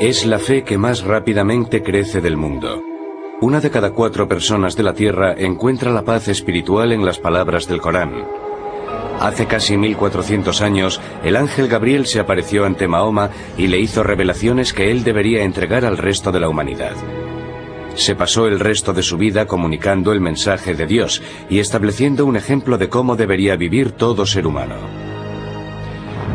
Es la fe que más rápidamente crece del mundo. 1 de cada 4 personas de la Tierra encuentra la paz espiritual en las palabras del Corán. Hace casi 1400 años, el ángel Gabriel se apareció ante Mahoma y le hizo revelaciones que él debería entregar al resto de la humanidad. Se pasó el resto de su vida comunicando el mensaje de Dios y estableciendo un ejemplo de cómo debería vivir todo ser humano.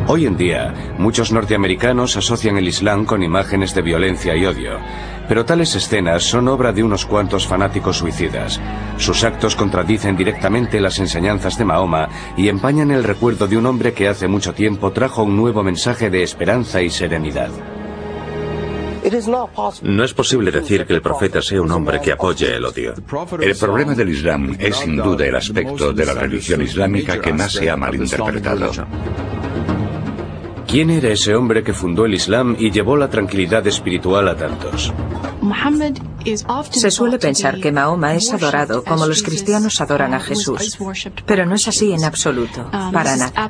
Hoy en día, muchos norteamericanos asocian el Islam con imágenes de violencia y odio, pero tales escenas son obra de unos cuantos fanáticos suicidas. Sus actos contradicen directamente las enseñanzas de Mahoma y empañan el recuerdo de un hombre que hace mucho tiempo trajo un nuevo mensaje de esperanza y serenidad. No es posible decir que el profeta sea un hombre que apoye el odio. El problema del Islam es sin duda el aspecto de la religión islámica que más se ha malinterpretado. ¿Quién era ese hombre que fundó el Islam y llevó la tranquilidad espiritual a tantos? Se suele pensar que Mahoma es adorado como los cristianos adoran a Jesús, pero no es así en absoluto, para nada.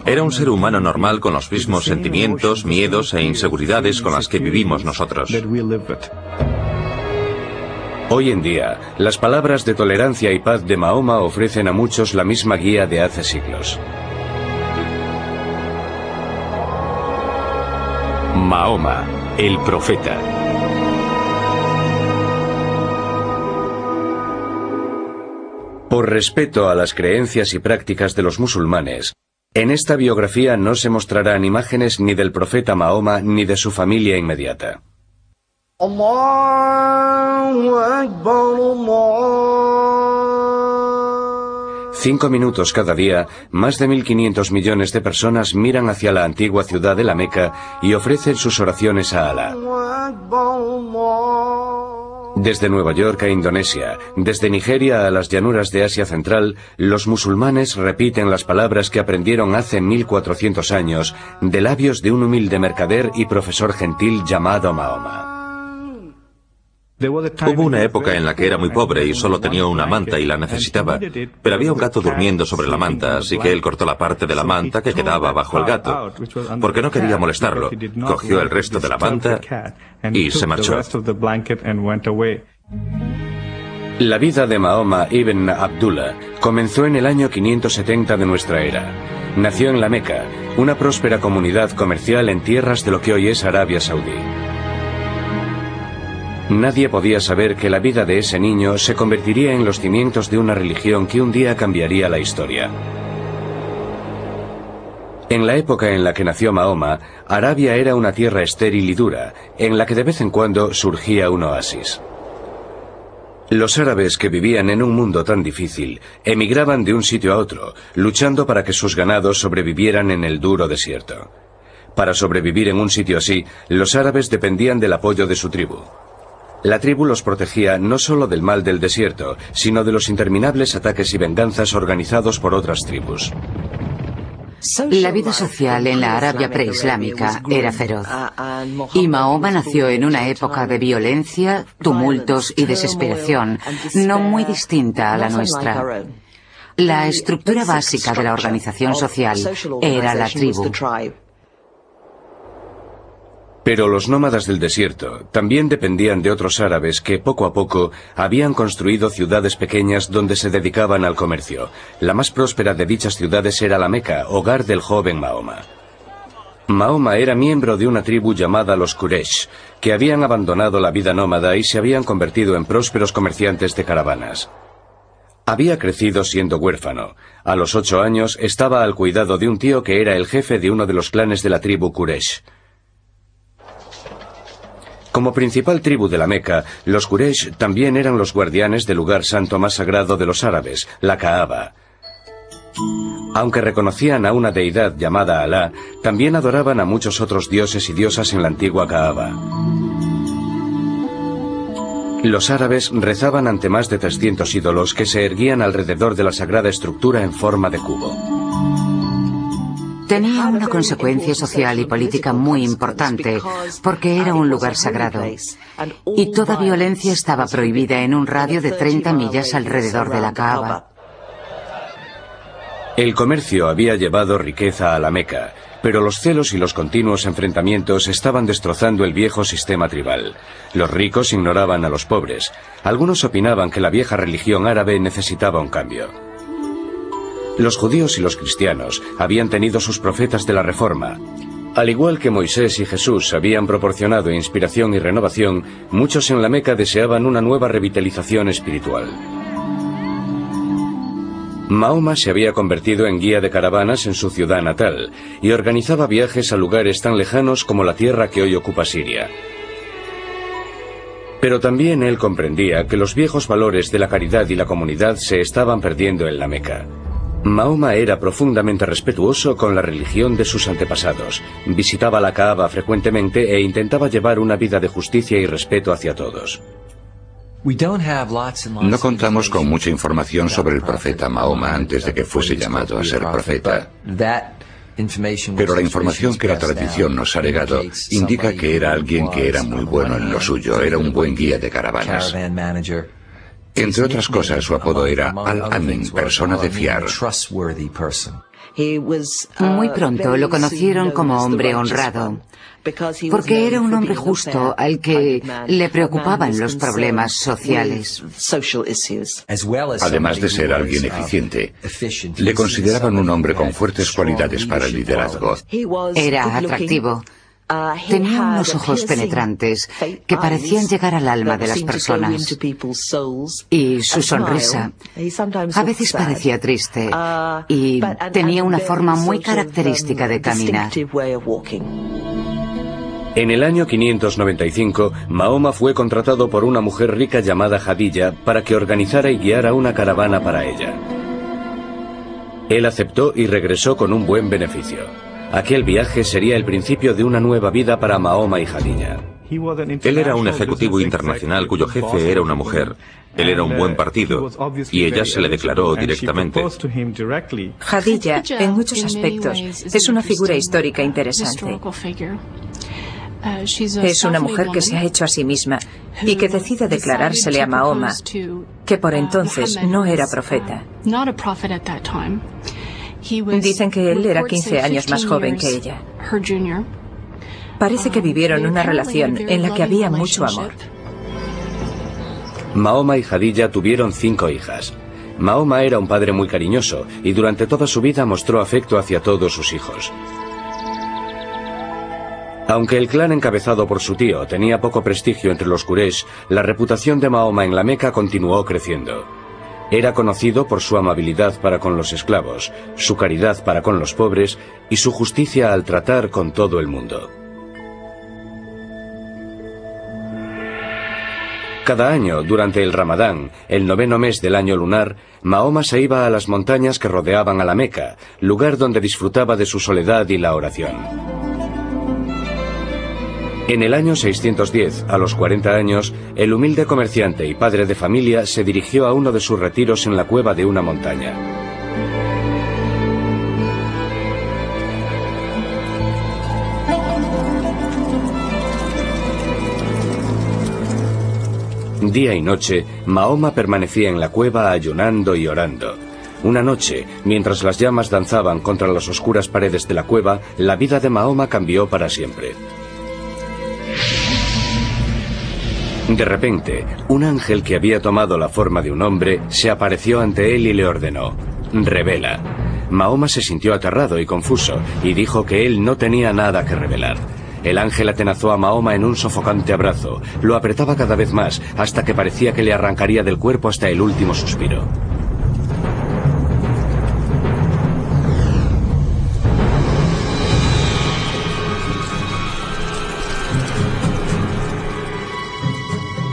Era un ser humano normal con los mismos sentimientos, miedos e inseguridades con las que vivimos nosotros. Hoy en día, las palabras de tolerancia y paz de Mahoma ofrecen a muchos la misma guía de hace siglos. Mahoma, el profeta. Por respeto a las creencias y prácticas de los musulmanes, en esta biografía no se mostrarán imágenes ni del profeta Mahoma ni de su familia inmediata. Allahu Akbar, Allah. 5 minutos cada día, más de 1.500 millones de personas miran hacia la antigua ciudad de la Meca y ofrecen sus oraciones a Alá. Desde Nueva York a Indonesia, desde Nigeria a las llanuras de Asia Central, los musulmanes repiten las palabras que aprendieron hace 1400 años de labios de un humilde mercader y profesor gentil llamado Mahoma. Hubo una época en la que era muy pobre y solo tenía una manta y la necesitaba, pero había un gato durmiendo sobre la manta, así que él cortó la parte de la manta que quedaba bajo el gato, porque no quería molestarlo. Cogió el resto de la manta y se marchó. La vida de Mahoma ibn Abdullah comenzó en el año 570 de nuestra era. Nació en la Meca, una próspera comunidad comercial en tierras de lo que hoy es Arabia Saudí. Nadie podía saber que la vida de ese niño se convertiría en los cimientos de una religión que un día cambiaría la historia. En la época en la que nació Mahoma, Arabia era una tierra estéril y dura, en la que de vez en cuando surgía un oasis. Los árabes que vivían en un mundo tan difícil emigraban de un sitio a otro, luchando para que sus ganados sobrevivieran en el duro desierto. Para sobrevivir en un sitio así, los árabes dependían del apoyo de su tribu. La tribu los protegía no solo del mal del desierto, sino de los interminables ataques y venganzas organizados por otras tribus. La vida social en la Arabia preislámica era feroz, y Mahoma nació en una época de violencia, tumultos y desesperación, no muy distinta a la nuestra. La estructura básica de la organización social era la tribu. Pero los nómadas del desierto también dependían de otros árabes que poco a poco habían construido ciudades pequeñas donde se dedicaban al comercio. La más próspera de dichas ciudades era la Meca, hogar del joven Mahoma. Mahoma era miembro de una tribu llamada los Quraysh, que habían abandonado la vida nómada y se habían convertido en prósperos comerciantes de caravanas. Había crecido siendo huérfano. A los 8 años estaba al cuidado de un tío que era el jefe de uno de los clanes de la tribu Quraysh. Como principal tribu de la Meca, los Quraysh también eran los guardianes del lugar santo más sagrado de los árabes, la Kaaba. Aunque reconocían a una deidad llamada Alá, también adoraban a muchos otros dioses y diosas en la antigua Kaaba. Los árabes rezaban ante más de 300 ídolos que se erguían alrededor de la sagrada estructura en forma de cubo. Tenía una consecuencia social y política muy importante, porque era un lugar sagrado, y toda violencia estaba prohibida en un radio de 30 millas alrededor de la Kaaba. El comercio había llevado riqueza a la Meca, pero los celos y los continuos enfrentamientos estaban destrozando el viejo sistema tribal. Los ricos ignoraban a los pobres. Algunos opinaban que la vieja religión árabe necesitaba un cambio. Los judíos y los cristianos habían tenido sus profetas de la Reforma. Al igual que Moisés y Jesús habían proporcionado inspiración y renovación, muchos en la Meca deseaban una nueva revitalización espiritual. Mahoma se había convertido en guía de caravanas en su ciudad natal y organizaba viajes a lugares tan lejanos como la tierra que hoy ocupa Siria. Pero también él comprendía que los viejos valores de la caridad y la comunidad se estaban perdiendo en la Meca. Mahoma era profundamente respetuoso con la religión de sus antepasados, visitaba la Kaaba frecuentemente e intentaba llevar una vida de justicia y respeto hacia todos. No contamos con mucha información sobre el profeta Mahoma antes de que fuese llamado a ser profeta. Pero la información que la tradición nos ha legado indica que era alguien que era muy bueno en lo suyo, era un buen guía de caravanas. Entre otras cosas, su apodo era Al-Amin, persona de fiar. Muy pronto lo conocieron como hombre honrado, porque era un hombre justo al que le preocupaban los problemas sociales. Además de ser alguien eficiente, le consideraban un hombre con fuertes cualidades para el liderazgo. Era atractivo. Tenía unos ojos penetrantes que parecían llegar al alma de las personas. Y su sonrisa a veces parecía triste y tenía una forma muy característica de caminar. En el año 595, Mahoma fue contratado por una mujer rica llamada Jadilla para que organizara y guiara una caravana para ella. Él aceptó y regresó con un buen beneficio. Aquel viaje sería el principio de una nueva vida para Mahoma y Jadilla. Él era un ejecutivo internacional cuyo jefe era una mujer. Él era un buen partido y ella se le declaró directamente. Jadilla, en muchos aspectos, es una figura histórica interesante. Es una mujer que se ha hecho a sí misma y que decide declarársele a Mahoma, que por entonces no era profeta. Dicen que él era 15 años más joven que ella. Parece que vivieron una relación en la que había mucho amor. Mahoma y Jadilla tuvieron 5 hijas. Mahoma era un padre muy cariñoso y durante toda su vida mostró afecto hacia todos sus hijos. Aunque el clan encabezado por su tío tenía poco prestigio entre los Quraysh, la reputación de Mahoma en la Meca continuó creciendo. Era conocido por su amabilidad para con los esclavos, su caridad para con los pobres y su justicia al tratar con todo el mundo. Cada año, durante el Ramadán, el 9º mes del año lunar, Mahoma se iba a las montañas que rodeaban a la Meca, lugar donde disfrutaba de su soledad y la oración. En el año 610, a los 40 años, el humilde comerciante y padre de familia se dirigió a uno de sus retiros en la cueva de una montaña. Día y noche, Mahoma permanecía en la cueva ayunando y orando. Una noche, mientras las llamas danzaban contra las oscuras paredes de la cueva, la vida de Mahoma cambió para siempre. De repente, un ángel que había tomado la forma de un hombre se apareció ante él y le ordenó: «Revela». Mahoma se sintió aterrado y confuso y dijo que él no tenía nada que revelar. El ángel atenazó a Mahoma en un sofocante abrazo, lo apretaba cada vez más hasta que parecía que le arrancaría del cuerpo hasta el último suspiro.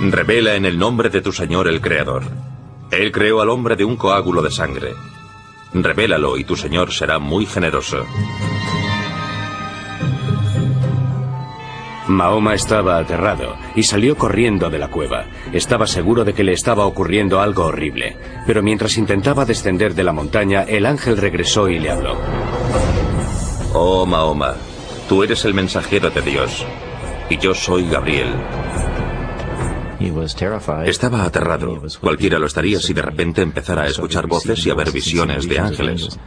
Revela en el nombre de tu Señor el Creador. Él creó al hombre de un coágulo de sangre. Revélalo y tu Señor será muy generoso. Mahoma estaba aterrado y salió corriendo de la cueva. Estaba seguro de que le estaba ocurriendo algo horrible, pero mientras intentaba descender de la montaña, el ángel regresó y le habló. Oh Mahoma, tú eres el mensajero de Dios, y yo soy Gabriel. Estaba aterrado. Cualquiera lo estaría si de repente empezara a escuchar voces y a ver visiones de ángeles.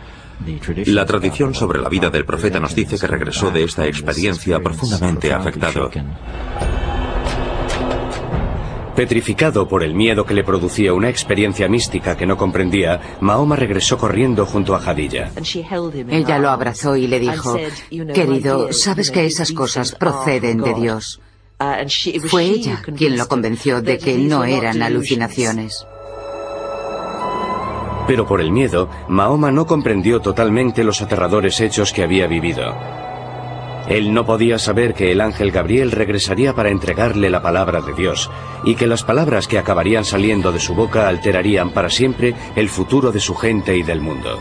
La tradición sobre la vida del profeta nos dice que regresó de esta experiencia profundamente afectado. Petrificado por el miedo que le producía una experiencia mística que no comprendía, Mahoma regresó corriendo junto a Jadilla. Ella lo abrazó y le dijo: querido, sabes que esas cosas proceden de Dios. Fue ella quien lo convenció de que no eran alucinaciones. Pero por el miedo, Mahoma no comprendió totalmente los aterradores hechos que había vivido. Él no podía saber que el ángel Gabriel regresaría para entregarle la palabra de Dios, y que las palabras que acabarían saliendo de su boca alterarían para siempre el futuro de su gente y del mundo.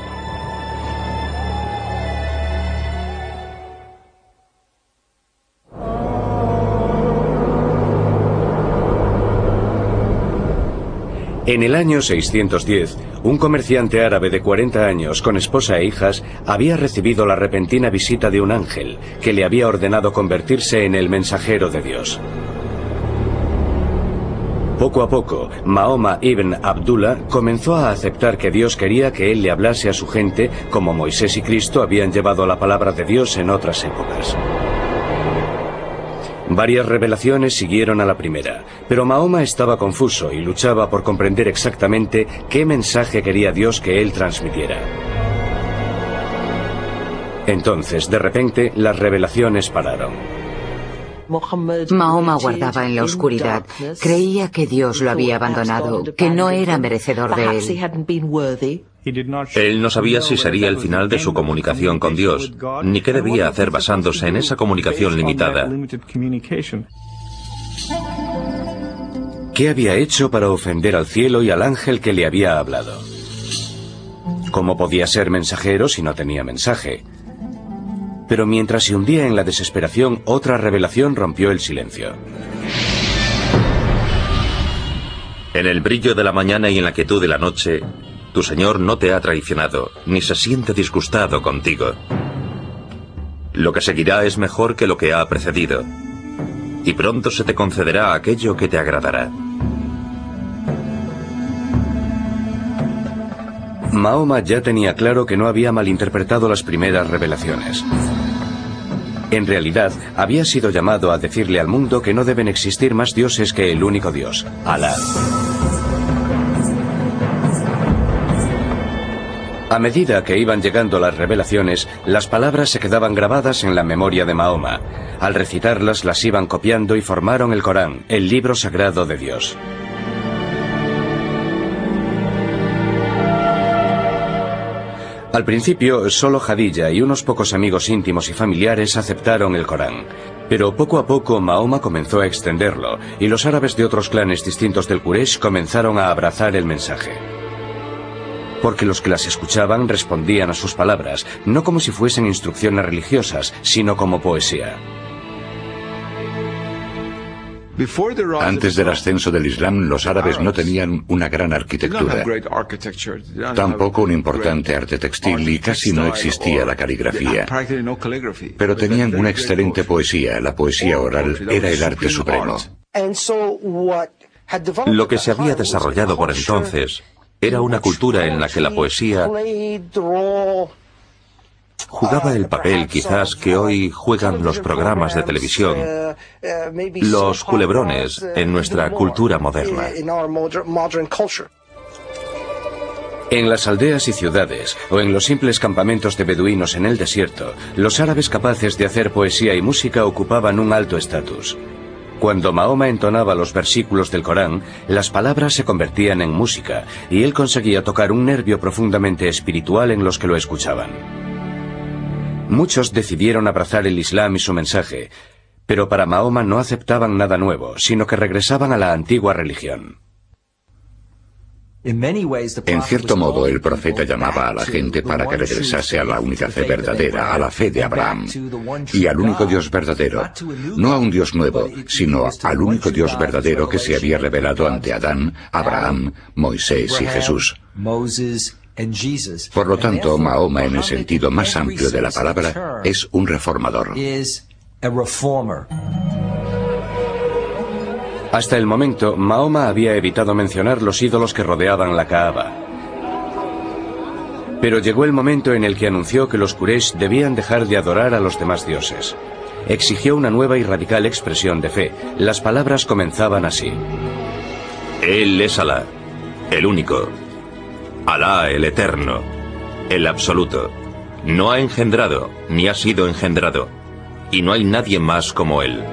En el año 610, un comerciante árabe de 40 años con esposa e hijas había recibido la repentina visita de un ángel que le había ordenado convertirse en el mensajero de Dios. Poco a poco, Mahoma ibn Abdullah comenzó a aceptar que Dios quería que él le hablase a su gente como Moisés y Cristo habían llevado la palabra de Dios en otras épocas. Varias revelaciones siguieron a la primera, pero Mahoma estaba confuso y luchaba por comprender exactamente qué mensaje quería Dios que él transmitiera. Entonces, de repente, las revelaciones pararon. Mahoma guardaba en la oscuridad. Creía que Dios lo había abandonado, que no era merecedor de él. Él no sabía si sería el final de su comunicación con Dios, ni qué debía hacer basándose en esa comunicación limitada. ¿Qué había hecho para ofender al cielo y al ángel que le había hablado? ¿Cómo podía ser mensajero si no tenía mensaje? Pero mientras se hundía en la desesperación, otra revelación rompió el silencio. En el brillo de la mañana y en la quietud de la noche, tu Señor no te ha traicionado, ni se siente disgustado contigo. Lo que seguirá es mejor que lo que ha precedido, y pronto se te concederá aquello que te agradará. Mahoma ya tenía claro que no había malinterpretado las primeras revelaciones. En realidad, había sido llamado a decirle al mundo que no deben existir más dioses que el único Dios, Alá. A medida que iban llegando las revelaciones, las palabras se quedaban grabadas en la memoria de Mahoma. Al recitarlas, las iban copiando y formaron el Corán, el libro sagrado de Dios. Al principio, solo Jadilla y unos pocos amigos íntimos y familiares aceptaron el Corán. Pero poco a poco Mahoma comenzó a extenderlo, y los árabes de otros clanes distintos del Quraysh comenzaron a abrazar el mensaje. Porque los que las escuchaban respondían a sus palabras, no como si fuesen instrucciones religiosas, sino como poesía. Antes del ascenso del Islam, los árabes no tenían una gran arquitectura, tampoco un importante arte textil y casi no existía la caligrafía. Pero tenían una excelente poesía, la poesía oral era el arte supremo. Lo que se había desarrollado por entonces era una cultura en la que la poesía jugaba el papel quizás que hoy juegan los programas de televisión, los culebrones en nuestra cultura moderna. En las aldeas y ciudades, o en los simples campamentos de beduinos en el desierto, los árabes capaces de hacer poesía y música ocupaban un alto estatus. Cuando Mahoma entonaba los versículos del Corán, las palabras se convertían en música, y él conseguía tocar un nervio profundamente espiritual en los que lo escuchaban. Muchos decidieron abrazar el Islam y su mensaje, pero para Mahoma no aceptaban nada nuevo, sino que regresaban a la antigua religión. En cierto modo, el profeta llamaba a la gente para que regresase a la única fe verdadera, a la fe de Abraham, y al único Dios verdadero, no a un Dios nuevo, sino al único Dios verdadero que se había revelado ante Adán, Abraham, Moisés y Jesús. Por lo tanto, Mahoma, en el sentido más amplio de la palabra, es un reformador. Hasta el momento, Mahoma había evitado mencionar los ídolos que rodeaban la Kaaba. Pero llegó el momento en el que anunció que los Quraysh debían dejar de adorar a los demás dioses. Exigió una nueva y radical expresión de fe. Las palabras comenzaban así: Él es Alá, el único. Alá, el eterno, el absoluto. No ha engendrado, ni ha sido engendrado. Y no hay nadie más como él.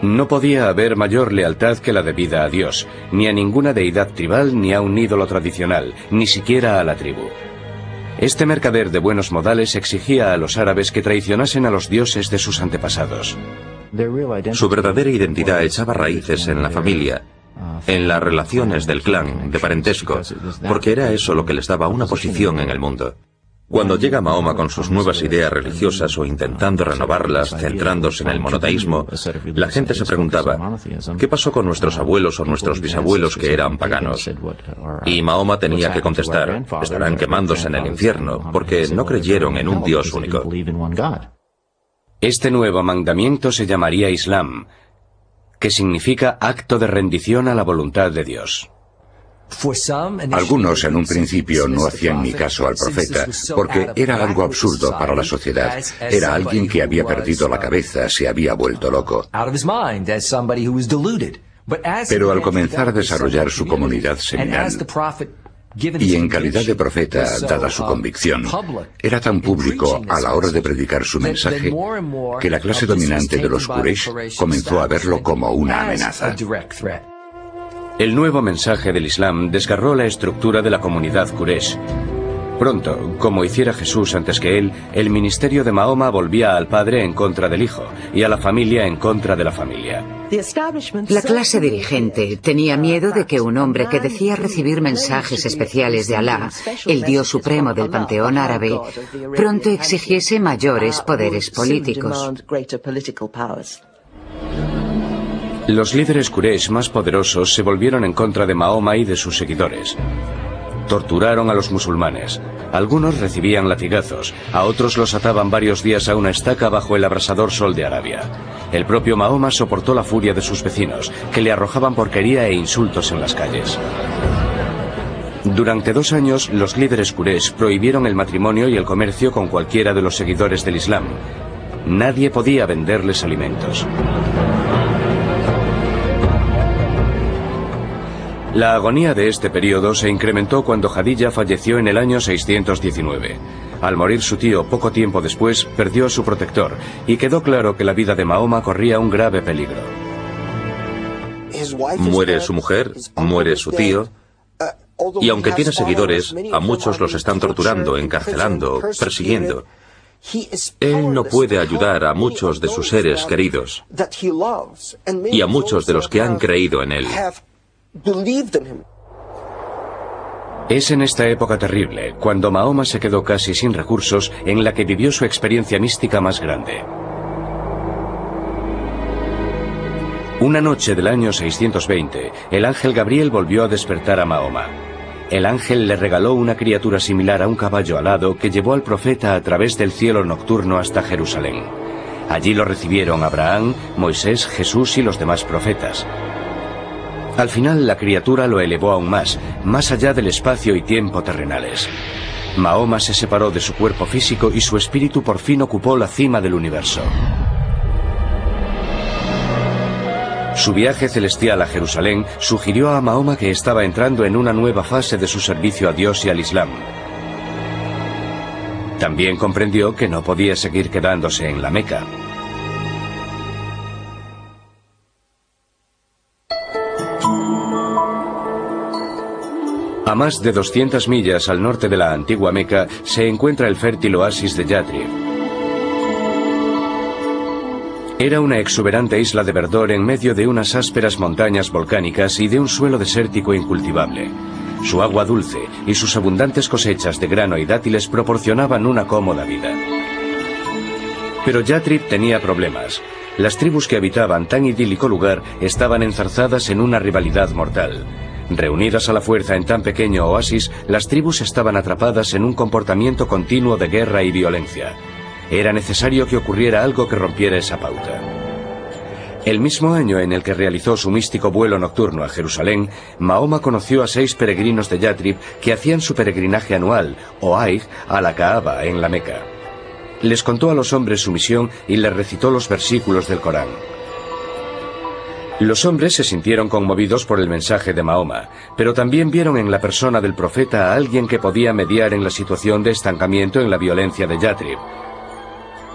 No podía haber mayor lealtad que la debida a Dios, ni a ninguna deidad tribal, ni a un ídolo tradicional, ni siquiera a la tribu. Este mercader de buenos modales exigía a los árabes que traicionasen a los dioses de sus antepasados. Su verdadera identidad echaba raíces en la familia, en las relaciones del clan, de parentesco, porque era eso lo que les daba una posición en el mundo. Cuando llega Mahoma con sus nuevas ideas religiosas o intentando renovarlas, centrándose en el monoteísmo, la gente se preguntaba, ¿qué pasó con nuestros abuelos o nuestros bisabuelos que eran paganos? Y Mahoma tenía que contestar, estarán quemándose en el infierno, porque no creyeron en un Dios único. Este nuevo mandamiento se llamaría Islam, que significa acto de rendición a la voluntad de Dios. Algunos en un principio no hacían ni caso al profeta, porque era algo absurdo para la sociedad. Era alguien que había perdido la cabeza, se había vuelto loco. Pero al comenzar a desarrollar su comunidad seminal, y en calidad de profeta, dada su convicción, era tan público a la hora de predicar su mensaje, que la clase dominante de los Quraysh comenzó a verlo como una amenaza. El nuevo mensaje del Islam desgarró la estructura de la comunidad Quraysh. Pronto, como hiciera Jesús antes que él, el ministerio de Mahoma volvía al padre en contra del hijo, y a la familia en contra de la familia. La clase dirigente tenía miedo de que un hombre que decía recibir mensajes especiales de Alá, el Dios supremo del panteón árabe, pronto exigiese mayores poderes políticos. Los líderes Quraysh más poderosos se volvieron en contra de Mahoma y de sus seguidores. Torturaron a los musulmanes. Algunos recibían latigazos, a otros los ataban varios días a una estaca bajo el abrasador sol de Arabia. El propio Mahoma soportó la furia de sus vecinos, que le arrojaban porquería e insultos en las calles. Durante 2 años, los líderes Quraysh prohibieron el matrimonio y el comercio con cualquiera de los seguidores del Islam. Nadie podía venderles alimentos. La agonía de este periodo se incrementó cuando Jadilla falleció en el año 619. Al morir su tío poco tiempo después, perdió a su protector, y quedó claro que la vida de Mahoma corría un grave peligro. Muere su mujer, muere su tío, y aunque tiene seguidores, a muchos los están torturando, encarcelando, persiguiendo. Él no puede ayudar a muchos de sus seres queridos, y a muchos de los que han creído en él. Es en esta época terrible, cuando Mahoma se quedó casi sin recursos, en la que vivió su experiencia mística más grande. Una noche del año 620, el ángel Gabriel volvió a despertar a Mahoma. El ángel le regaló una criatura similar a un caballo alado que llevó al profeta a través del cielo nocturno hasta Jerusalén. Allí lo recibieron Abraham, Moisés, Jesús y los demás profetas. Al final la criatura lo elevó aún más allá del espacio y tiempo terrenales. Mahoma se separó de su cuerpo físico y su espíritu por fin ocupó la cima del universo. Su viaje celestial a Jerusalén sugirió a Mahoma que estaba entrando en una nueva fase de su servicio a Dios y al Islam. También comprendió que no podía seguir quedándose en la Meca. A más de 200 millas al norte de la antigua Meca se encuentra el fértil oasis de Yatrib. Era una exuberante isla de verdor en medio de unas ásperas montañas volcánicas y de un suelo desértico incultivable. Su agua dulce y sus abundantes cosechas de grano y dátiles proporcionaban una cómoda vida. Pero Yatrib tenía problemas. Las tribus que habitaban tan idílico lugar estaban enzarzadas en una rivalidad mortal. Reunidas a la fuerza en tan pequeño oasis, las tribus estaban atrapadas en un comportamiento continuo de guerra y violencia. Era necesario que ocurriera algo que rompiera esa pauta. El mismo año en el que realizó su místico vuelo nocturno a Jerusalén, Mahoma conoció a 6 peregrinos de Yatrib que hacían su peregrinaje anual, o Hajj, a la Kaaba, en la Meca. Les contó a los hombres su misión y les recitó los versículos del Corán. Los hombres se sintieron conmovidos por el mensaje de Mahoma, pero también vieron en la persona del profeta a alguien que podía mediar en la situación de estancamiento en la violencia de Yatrib.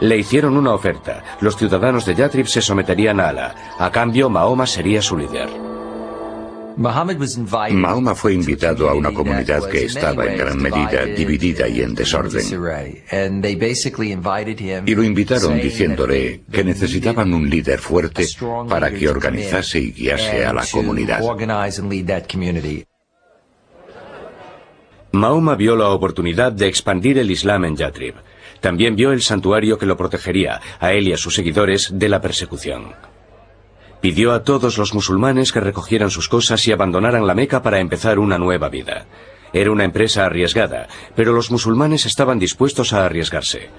Le hicieron una oferta. Los ciudadanos de Yatrib se someterían a Alá. A cambio, Mahoma sería su líder. Mahoma fue invitado a una comunidad que estaba en gran medida dividida y en desorden. Y lo invitaron diciéndole que necesitaban un líder fuerte para que organizase y guiase a la comunidad. Mahoma vio la oportunidad de expandir el Islam en Yatrib. También vio el santuario que lo protegería, a él y a sus seguidores, de la persecución. Pidió a todos los musulmanes que recogieran sus cosas y abandonaran la Meca para empezar una nueva vida. Era una empresa arriesgada, pero los musulmanes estaban dispuestos a arriesgarse.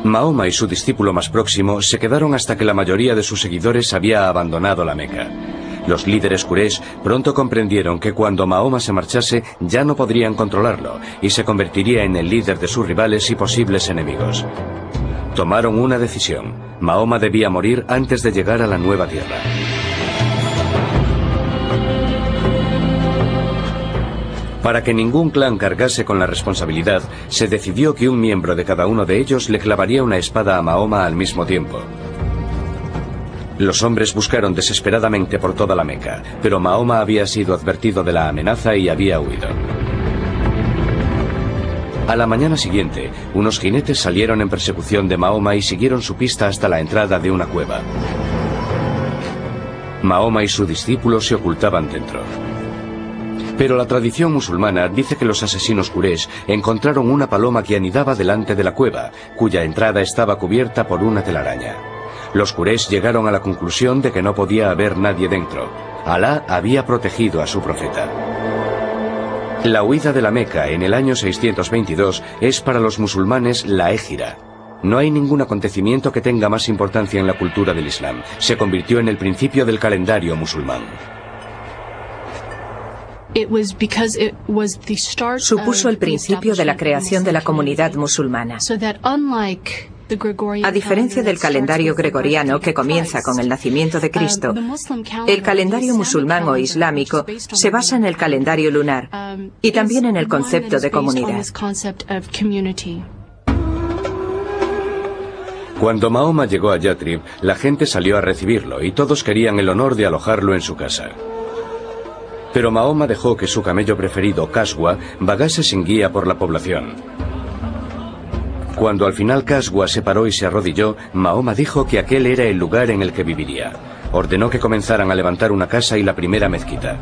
Mahoma y su discípulo más próximo se quedaron hasta que la mayoría de sus seguidores había abandonado la Meca. Los líderes Quraysh pronto comprendieron que cuando Mahoma se marchase ya no podrían controlarlo y se convertiría en el líder de sus rivales y posibles enemigos. Tomaron una decisión. Mahoma debía morir antes de llegar a la nueva tierra. Para que ningún clan cargase con la responsabilidad, se decidió que un miembro de cada uno de ellos le clavaría una espada a Mahoma al mismo tiempo. Los hombres buscaron desesperadamente por toda la Meca, pero Mahoma había sido advertido de la amenaza y había huido. A la mañana siguiente, unos jinetes salieron en persecución de Mahoma y siguieron su pista hasta la entrada de una cueva. Mahoma y su discípulo se ocultaban dentro. Pero la tradición musulmana dice que los asesinos Quraysh encontraron una paloma que anidaba delante de la cueva, cuya entrada estaba cubierta por una telaraña. Los Quraysh llegaron a la conclusión de que no podía haber nadie dentro. Alá había protegido a su profeta. La huida de la Meca en el año 622 es para los musulmanes la Égira. No hay ningún acontecimiento que tenga más importancia en la cultura del Islam. Se convirtió en el principio del calendario musulmán. Supuso el principio de la creación de la comunidad musulmana. A diferencia del calendario gregoriano, que comienza con el nacimiento de Cristo, el calendario musulmán o islámico se basa en el calendario lunar y también en el concepto de comunidad. Cuando Mahoma llegó a Yatrib, la gente salió a recibirlo y todos querían el honor de alojarlo en su casa. Pero Mahoma dejó que su camello preferido, Kaswa, vagase sin guía por la población. Cuando al final Kaswa se paró y se arrodilló, Mahoma dijo que aquel era el lugar en el que viviría. Ordenó que comenzaran a levantar una casa y la primera mezquita.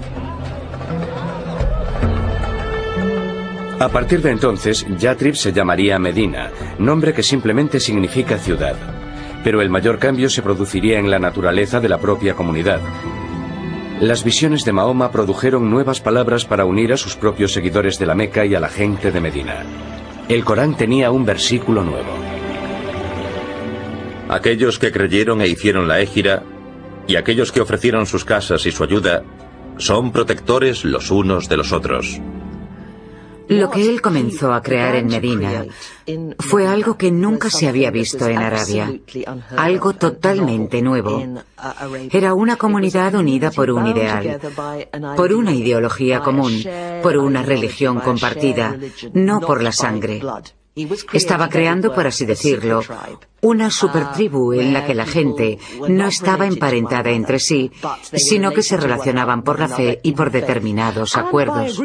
A partir de entonces, Yatrib se llamaría Medina, nombre que simplemente significa ciudad. Pero el mayor cambio se produciría en la naturaleza de la propia comunidad. Las visiones de Mahoma produjeron nuevas palabras para unir a sus propios seguidores de la Meca y a la gente de Medina. El Corán tenía un versículo nuevo. Aquellos que creyeron e hicieron la Égira, y aquellos que ofrecieron sus casas y su ayuda, son protectores los unos de los otros. Lo que él comenzó a crear en Medina fue algo que nunca se había visto en Arabia, algo totalmente nuevo. Era una comunidad unida por un ideal, por una ideología común, por una religión compartida, no por la sangre. Estaba creando, por así decirlo, una supertribu en la que la gente no estaba emparentada entre sí, sino que se relacionaban por la fe y por determinados acuerdos.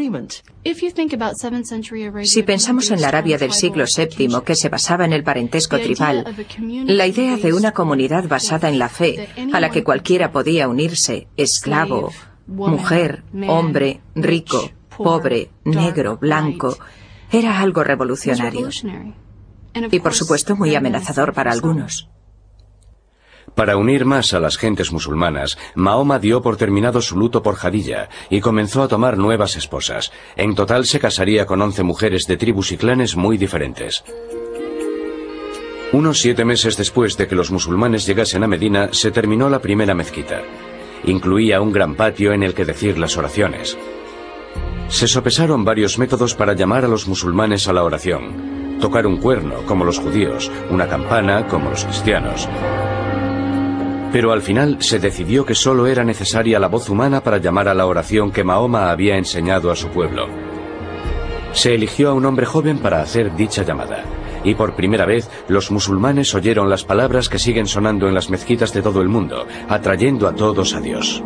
Si pensamos en la Arabia del siglo VII, que se basaba en el parentesco tribal, la idea de una comunidad basada en la fe, a la que cualquiera podía unirse, esclavo, mujer, hombre, rico, pobre, negro, blanco, era algo revolucionario. Y por supuesto muy amenazador para algunos. Para unir más a las gentes musulmanas, Mahoma dio por terminado su luto por Jadilla y comenzó a tomar nuevas esposas. En total se casaría con 11 mujeres de tribus y clanes muy diferentes. Unos 7 meses después de que los musulmanes llegasen a Medina, se terminó la primera mezquita. Incluía un gran patio en el que decir las oraciones. Se sopesaron varios métodos para llamar a los musulmanes a la oración. Tocar un cuerno, como los judíos, una campana, como los cristianos. Pero al final se decidió que solo era necesaria la voz humana para llamar a la oración que Mahoma había enseñado a su pueblo. Se eligió a un hombre joven para hacer dicha llamada. Y por primera vez, los musulmanes oyeron las palabras que siguen sonando en las mezquitas de todo el mundo, atrayendo a todos a Dios.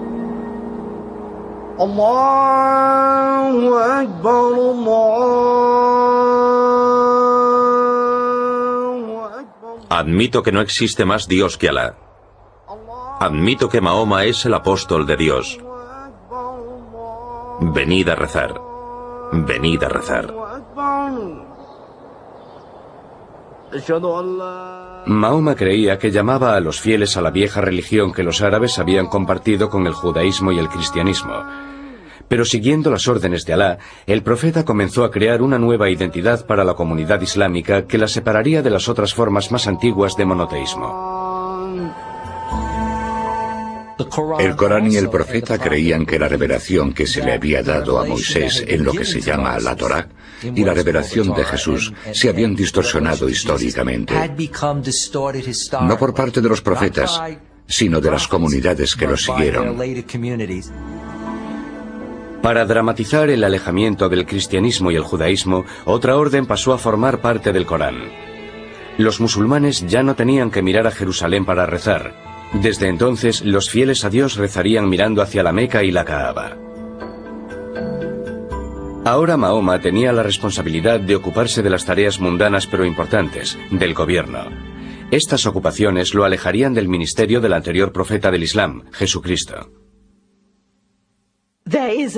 Allahu Akbar, Allahu Akbar. Admito que no existe más Dios que Alá. Admito que Mahoma es el apóstol de Dios. Venid a rezar. Venid a rezar. Mahoma creía que llamaba a los fieles a la vieja religión que los árabes habían compartido con el judaísmo y el cristianismo. Pero siguiendo las órdenes de Alá, el profeta comenzó a crear una nueva identidad para la comunidad islámica que la separaría de las otras formas más antiguas de monoteísmo. El Corán y el profeta creían que la revelación que se le había dado a Moisés en lo que se llama la Torá y la revelación de Jesús se habían distorsionado históricamente, no por parte de los profetas, sino de las comunidades que los siguieron. Para dramatizar el alejamiento del cristianismo y el judaísmo, otra orden pasó a formar parte del Corán. Los musulmanes ya no tenían que mirar a Jerusalén para rezar. Desde entonces, los fieles a Dios rezarían mirando hacia la Meca y la Kaaba. Ahora Mahoma tenía la responsabilidad de ocuparse de las tareas mundanas pero importantes, del gobierno. Estas ocupaciones lo alejarían del ministerio del anterior profeta del Islam, Jesucristo.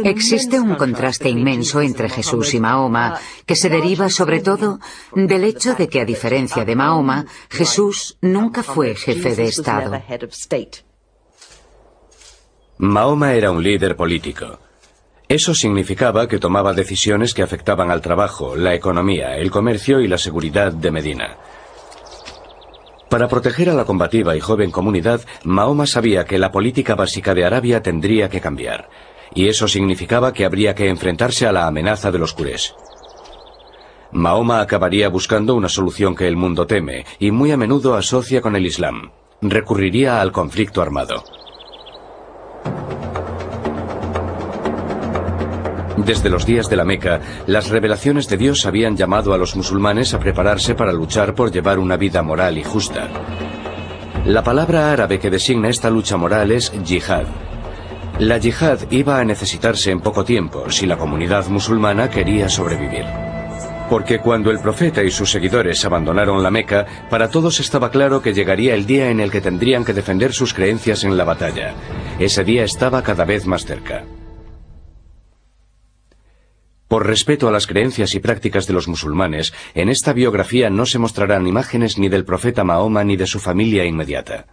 Existe un contraste inmenso entre Jesús y Mahoma, que se deriva sobre todo del hecho de que, a diferencia de Mahoma, Jesús nunca fue jefe de Estado. Mahoma era un líder político. Eso significaba que tomaba decisiones que afectaban al trabajo, la economía, el comercio y la seguridad de Medina. Para proteger a la combativa y joven comunidad, Mahoma sabía que la política básica de Arabia tendría que cambiar. Y eso significaba que habría que enfrentarse a la amenaza de los Quraysh. Mahoma acabaría buscando una solución que el mundo teme y muy a menudo asocia con el Islam. Recurriría al conflicto armado. Desde los días de la Meca, las revelaciones de Dios habían llamado a los musulmanes a prepararse para luchar por llevar una vida moral y justa. La palabra árabe que designa esta lucha moral es yihad. La yihad iba a necesitarse en poco tiempo si la comunidad musulmana quería sobrevivir. Porque cuando el profeta y sus seguidores abandonaron la Meca, para todos estaba claro que llegaría el día en el que tendrían que defender sus creencias en la batalla. Ese día estaba cada vez más cerca. Por respeto a las creencias y prácticas de los musulmanes, en esta biografía no se mostrarán imágenes ni del profeta Mahoma ni de su familia inmediata.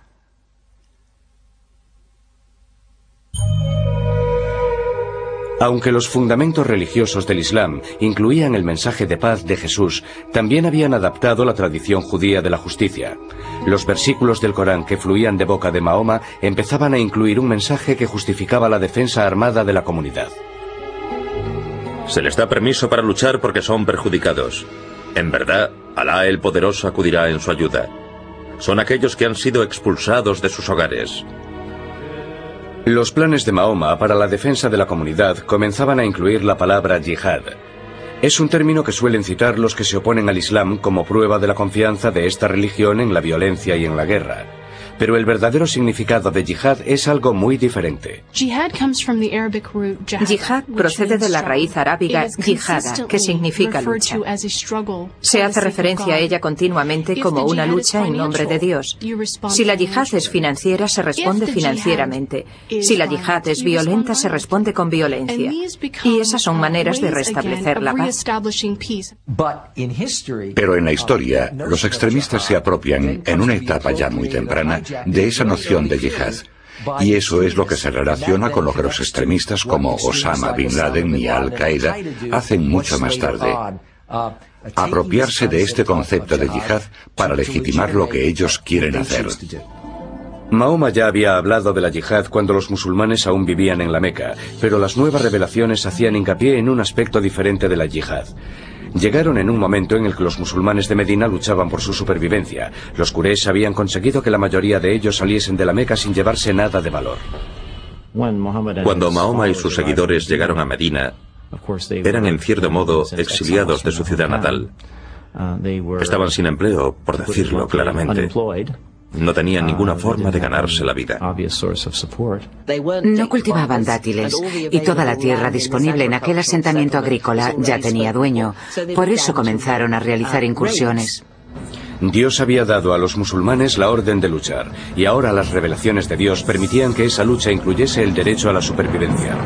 Aunque los fundamentos religiosos del Islam incluían el mensaje de paz de Jesús, también habían adaptado la tradición judía de la justicia. Los versículos del Corán que fluían de boca de Mahoma empezaban a incluir un mensaje que justificaba la defensa armada de la comunidad. Se les da permiso para luchar porque son perjudicados. En verdad, Alá el Poderoso acudirá en su ayuda. Son aquellos que han sido expulsados de sus hogares. Los planes de Mahoma para la defensa de la comunidad comenzaban a incluir la palabra yihad. Es un término que suelen citar los que se oponen al Islam como prueba de la confianza de esta religión en la violencia y en la guerra. Pero el verdadero significado de yihad es algo muy diferente. Yihad procede de la raíz arábiga yihada, que significa lucha. Se hace referencia a ella continuamente como una lucha en nombre de Dios. Si la yihad es financiera, se responde financieramente. Si la yihad es violenta, se responde con violencia. Y esas son maneras de restablecer la paz. Pero en la historia, los extremistas se apropian, en una etapa ya muy temprana, de esa noción de yihad. Y eso es lo que se relaciona con lo que los extremistas como Osama Bin Laden y Al-Qaeda hacen mucho más tarde. apropiarse de este concepto de yihad para legitimar lo que ellos quieren hacer. Mahoma ya había hablado de la yihad cuando los musulmanes aún vivían en la Meca, pero las nuevas revelaciones hacían hincapié en un aspecto diferente de la yihad. Llegaron en un momento en el que los musulmanes de Medina luchaban por su supervivencia. Los Quraysh habían conseguido que la mayoría de ellos saliesen de la Meca sin llevarse nada de valor. Cuando Mahoma y sus seguidores llegaron a Medina, eran en cierto modo exiliados de su ciudad natal. Estaban sin empleo, por decirlo claramente. No tenían ninguna forma de ganarse la vida. No cultivaban dátiles y toda la tierra disponible en aquel asentamiento agrícola ya tenía dueño. Por eso comenzaron a realizar incursiones. Dios había dado a los musulmanes la orden de luchar, y ahora las revelaciones de Dios permitían que esa lucha incluyese el derecho a la supervivencia.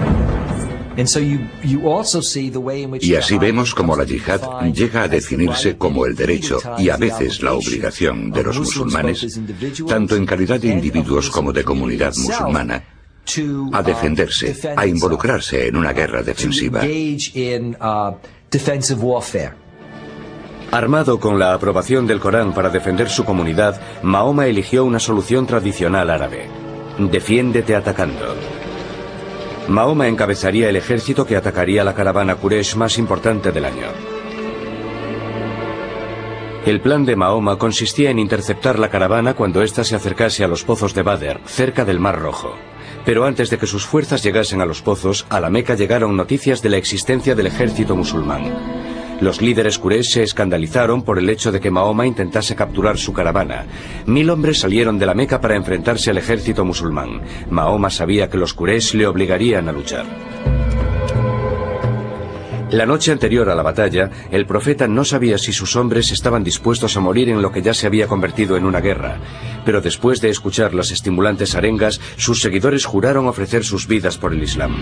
Y así vemos cómo la yihad llega a definirse como el derecho y a veces la obligación de los musulmanes, tanto en calidad de individuos como de comunidad musulmana, a defenderse, a involucrarse en una guerra defensiva. Armado con la aprobación del Corán para defender su comunidad, Mahoma eligió una solución tradicional árabe: defiéndete atacando. Mahoma encabezaría el ejército que atacaría la caravana Quraysh más importante del año. El plan de Mahoma consistía en interceptar la caravana cuando ésta se acercase a los pozos de Badr, cerca del Mar Rojo. Pero antes de que sus fuerzas llegasen a los pozos, a la Meca llegaron noticias de la existencia del ejército musulmán. Los líderes Quraysh se escandalizaron por el hecho de que Mahoma intentase capturar su caravana. 1000 hombres salieron de la Meca para enfrentarse al ejército musulmán. Mahoma sabía que los Quraysh le obligarían a luchar. La noche anterior a la batalla, el profeta no sabía si sus hombres estaban dispuestos a morir en lo que ya se había convertido en una guerra. Pero después de escuchar las estimulantes arengas, sus seguidores juraron ofrecer sus vidas por el Islam.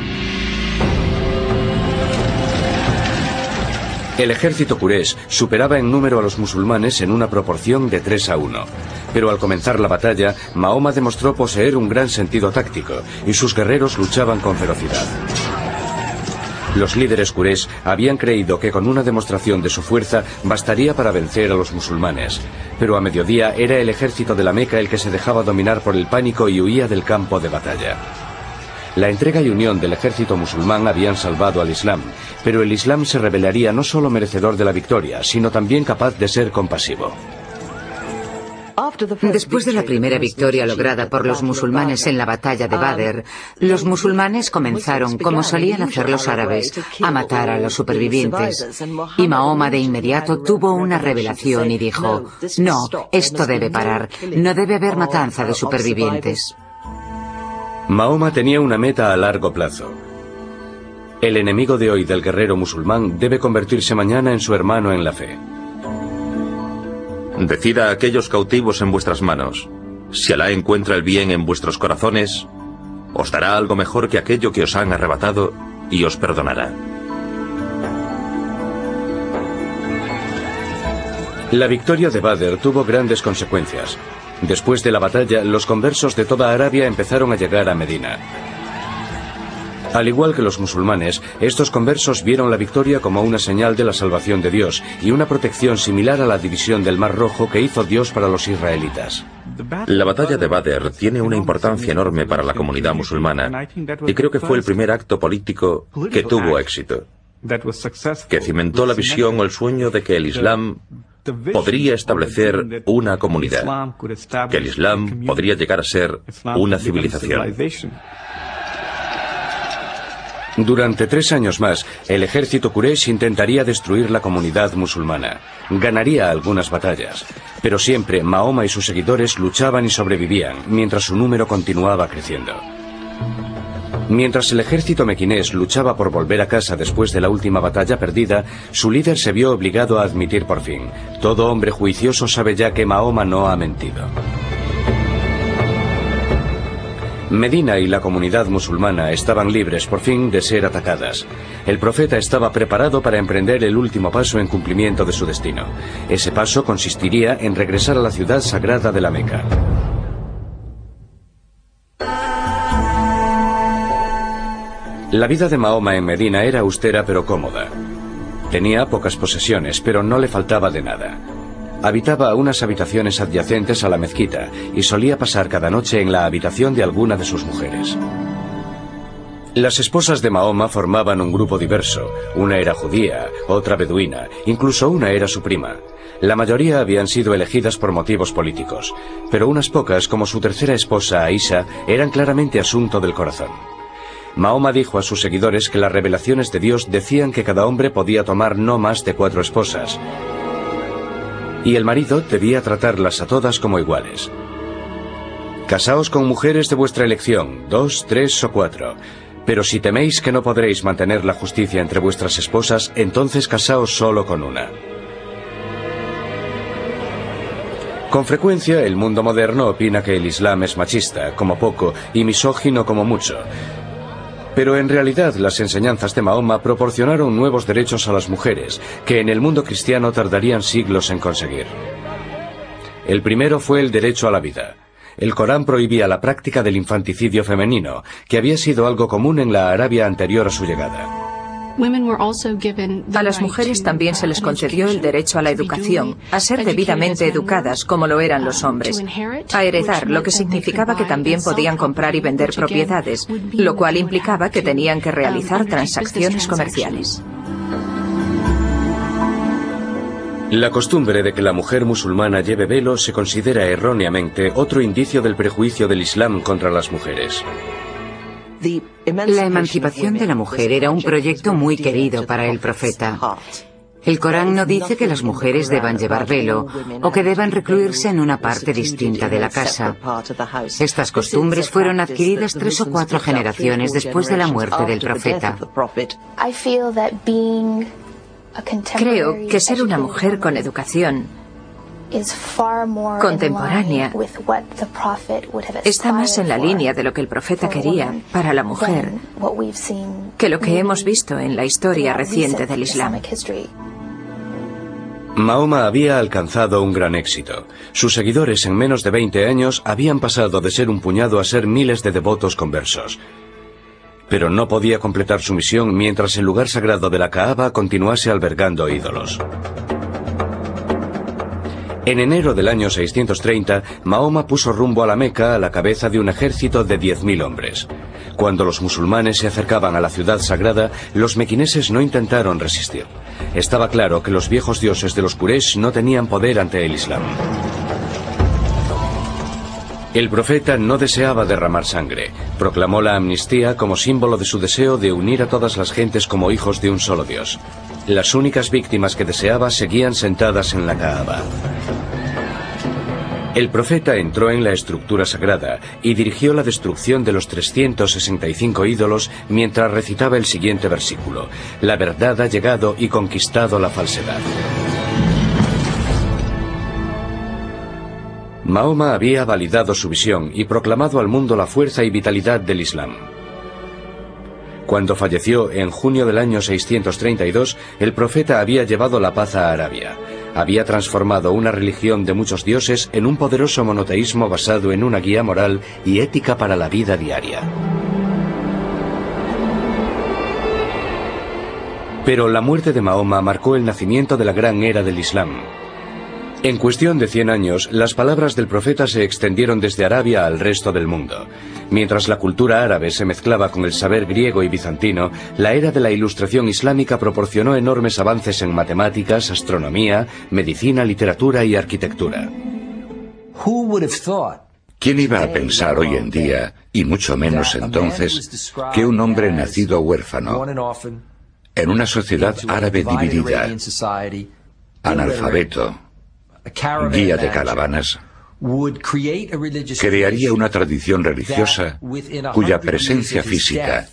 El ejército Quraysh superaba en número a los musulmanes en una proporción de 3-1. Pero al comenzar la batalla, Mahoma demostró poseer un gran sentido táctico, y sus guerreros luchaban con ferocidad. Los líderes Quraysh habían creído que con una demostración de su fuerza bastaría para vencer a los musulmanes. Pero a mediodía era el ejército de la Meca el que se dejaba dominar por el pánico y huía del campo de batalla. La entrega y unión del ejército musulmán habían salvado al Islam, pero el Islam se revelaría no solo merecedor de la victoria, sino también capaz de ser compasivo. Después de la primera victoria lograda por los musulmanes en la batalla de Badr, los musulmanes comenzaron, como solían hacer los árabes, a matar a los supervivientes. Y Mahoma de inmediato tuvo una revelación y dijo: no, esto debe parar, no debe haber matanza de supervivientes. Mahoma tenía una meta a largo plazo. El enemigo de hoy del guerrero musulmán debe convertirse mañana en su hermano en la fe. Decida a aquellos cautivos en vuestras manos. Si Alá encuentra el bien en vuestros corazones, os dará algo mejor que aquello que os han arrebatado y os perdonará. La victoria de Badr tuvo grandes consecuencias. Después de la batalla, los conversos de toda Arabia empezaron a llegar a Medina. Al igual que los musulmanes, estos conversos vieron la victoria como una señal de la salvación de Dios y una protección similar a la división del Mar Rojo que hizo Dios para los israelitas. La batalla de Badr tiene una importancia enorme para la comunidad musulmana y creo que fue el primer acto político que tuvo éxito, que cimentó la visión o el sueño de que el Islam podría establecer una comunidad, que el Islam podría llegar a ser una civilización. Durante 3 años más, el ejército Quraysh intentaría destruir la comunidad musulmana. Ganaría algunas batallas, pero siempre Mahoma y sus seguidores luchaban y sobrevivían, mientras su número continuaba creciendo. Mientras el ejército mequinés luchaba por volver a casa después de la última batalla perdida, su líder se vio obligado a admitir por fin: todo hombre juicioso sabe ya que Mahoma no ha mentido. Medina y la comunidad musulmana estaban libres por fin de ser atacadas. El profeta estaba preparado para emprender el último paso en cumplimiento de su destino. Ese paso consistiría en regresar a la ciudad sagrada de la Meca. La vida de Mahoma en Medina era austera pero cómoda. Tenía pocas posesiones, pero no le faltaba de nada. Habitaba unas habitaciones adyacentes a la mezquita y solía pasar cada noche en la habitación de alguna de sus mujeres. Las esposas de Mahoma formaban un grupo diverso. Una era judía, otra beduina, incluso una era su prima. La mayoría habían sido elegidas por motivos políticos, pero unas pocas, como su tercera esposa Aisha, eran claramente asunto del corazón. Mahoma dijo a sus seguidores que las revelaciones de Dios decían que cada hombre podía tomar no más de 4 esposas, y el marido debía tratarlas a todas como iguales. Casaos con mujeres de vuestra elección, 2, 3 o 4. Pero si teméis que no podréis mantener la justicia entre vuestras esposas, entonces casaos solo con una. Con frecuencia, el mundo moderno opina que el Islam es machista, como poco, y misógino como mucho. Pero en realidad las enseñanzas de Mahoma proporcionaron nuevos derechos a las mujeres, que en el mundo cristiano tardarían siglos en conseguir. El primero fue el derecho a la vida. El Corán prohibía la práctica del infanticidio femenino, que había sido algo común en la Arabia anterior a su llegada. A las mujeres también se les concedió el derecho a la educación, a ser debidamente educadas como lo eran los hombres, a heredar, lo que significaba que también podían comprar y vender propiedades, lo cual implicaba que tenían que realizar transacciones comerciales. La costumbre de que la mujer musulmana lleve velo se considera erróneamente otro indicio del prejuicio del Islam contra las mujeres. La emancipación de la mujer era un proyecto muy querido para el profeta. El Corán no dice que las mujeres deban llevar velo o que deban recluirse en una parte distinta de la casa. Estas costumbres fueron adquiridas 3 o 4 generaciones después de la muerte del profeta. Creo que ser una mujer con educación contemporánea está más en la línea de lo que el profeta quería para la mujer que lo que hemos visto en la historia reciente del Islam. Mahoma había alcanzado un gran éxito. Sus seguidores en menos de 20 años habían pasado de ser un puñado a ser miles de devotos conversos. Pero no podía completar su misión mientras el lugar sagrado de la Kaaba continuase albergando ídolos. En enero del año 630, Mahoma puso rumbo a la Meca a la cabeza de un ejército de 10.000 hombres. Cuando los musulmanes se acercaban a la ciudad sagrada, los mequineses no intentaron resistir. Estaba claro que los viejos dioses de los Quraysh no tenían poder ante el Islam. El profeta no deseaba derramar sangre. Proclamó la amnistía como símbolo de su deseo de unir a todas las gentes como hijos de un solo Dios. Las únicas víctimas que deseaba seguían sentadas en la Kaaba. El profeta entró en la estructura sagrada y dirigió la destrucción de los 365 ídolos mientras recitaba el siguiente versículo: La verdad ha llegado y conquistado la falsedad. Mahoma había validado su visión y proclamado al mundo la fuerza y vitalidad del Islam. Cuando falleció en junio del año 632, el profeta había llevado la paz a Arabia. Había transformado una religión de muchos dioses en un poderoso monoteísmo basado en una guía moral y ética para la vida diaria. Pero la muerte de Mahoma marcó el nacimiento de la gran era del Islam. En cuestión de 100 años, las palabras del profeta se extendieron desde Arabia al resto del mundo. Mientras la cultura árabe se mezclaba con el saber griego y bizantino, la era de la ilustración islámica proporcionó enormes avances en matemáticas, astronomía, medicina, literatura y arquitectura. ¿Quién iba a pensar hoy en día, y mucho menos entonces, que un hombre nacido huérfano, en una sociedad árabe dividida, analfabeto, guía de caravanas, crearía una tradición religiosa cuya presencia física,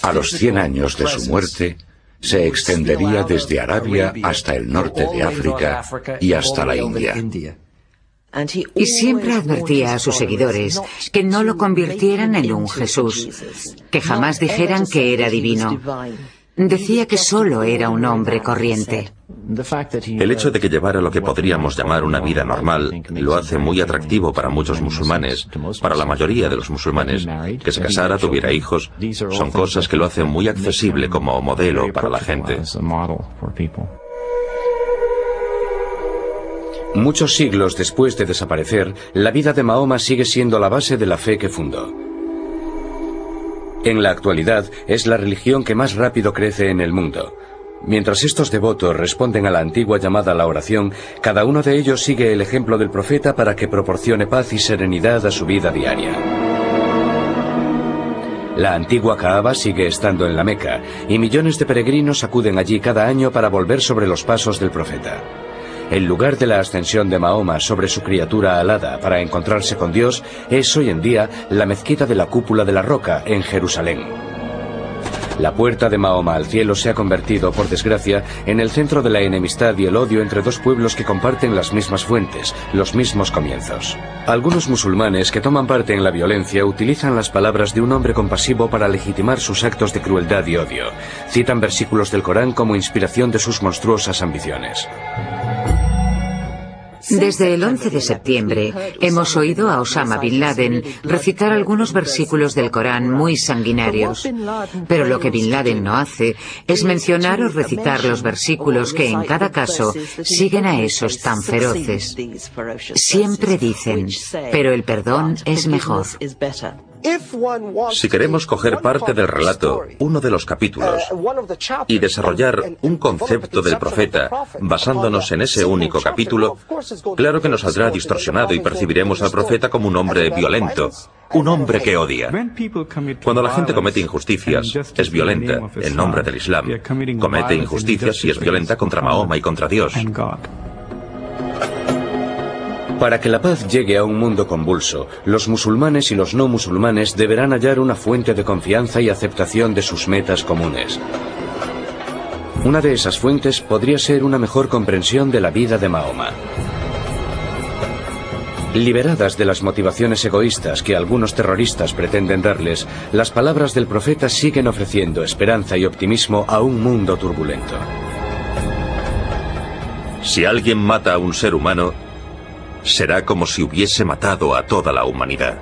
a los 100 años de su muerte, se extendería desde Arabia hasta el norte de África y hasta la India? Y siempre advertía a sus seguidores que no lo convirtieran en un Jesús, que jamás dijeran que era divino. Decía que solo era un hombre corriente. El hecho de que llevara lo que podríamos llamar una vida normal lo hace muy atractivo para muchos musulmanes, para la mayoría de los musulmanes. Que se casara, tuviera hijos, son cosas que lo hacen muy accesible como modelo para la gente. Muchos siglos después de desaparecer, la vida de Mahoma sigue siendo la base de la fe que fundó. En la actualidad, es la religión que más rápido crece en el mundo. Mientras estos devotos responden a la antigua llamada a la oración, cada uno de ellos sigue el ejemplo del profeta para que proporcione paz y serenidad a su vida diaria. La antigua Kaaba sigue estando en la Meca, y millones de peregrinos acuden allí cada año para volver sobre los pasos del profeta. El lugar de la ascensión de Mahoma sobre su criatura alada para encontrarse con Dios es hoy en día la mezquita de la Cúpula de la Roca, en Jerusalén. La puerta de Mahoma al cielo se ha convertido, por desgracia, en el centro de la enemistad y el odio entre dos pueblos que comparten las mismas fuentes, los mismos comienzos. Algunos musulmanes que toman parte en la violencia utilizan las palabras de un hombre compasivo para legitimar sus actos de crueldad y odio. Citan versículos del Corán como inspiración de sus monstruosas ambiciones. Desde el 11 de septiembre hemos oído a Osama Bin Laden recitar algunos versículos del Corán muy sanguinarios. Pero lo que Bin Laden no hace es mencionar o recitar los versículos que en cada caso siguen a esos tan feroces. Siempre dicen, pero el perdón es mejor. Si queremos coger parte del relato, uno de los capítulos, y desarrollar un concepto del profeta basándonos en ese único capítulo, claro que nos saldrá distorsionado y percibiremos al profeta como un hombre violento, un hombre que odia. Cuando la gente comete injusticias, es violenta en nombre del Islam. Comete injusticias y es violenta contra Mahoma y contra Dios. Para que la paz llegue a un mundo convulso, los musulmanes y los no musulmanes deberán hallar una fuente de confianza y aceptación de sus metas comunes. Una de esas fuentes podría ser una mejor comprensión de la vida de Mahoma. Liberadas de las motivaciones egoístas que algunos terroristas pretenden darles, las palabras del profeta siguen ofreciendo esperanza y optimismo a un mundo turbulento. Si alguien mata a un ser humano, será como si hubiese matado a toda la humanidad.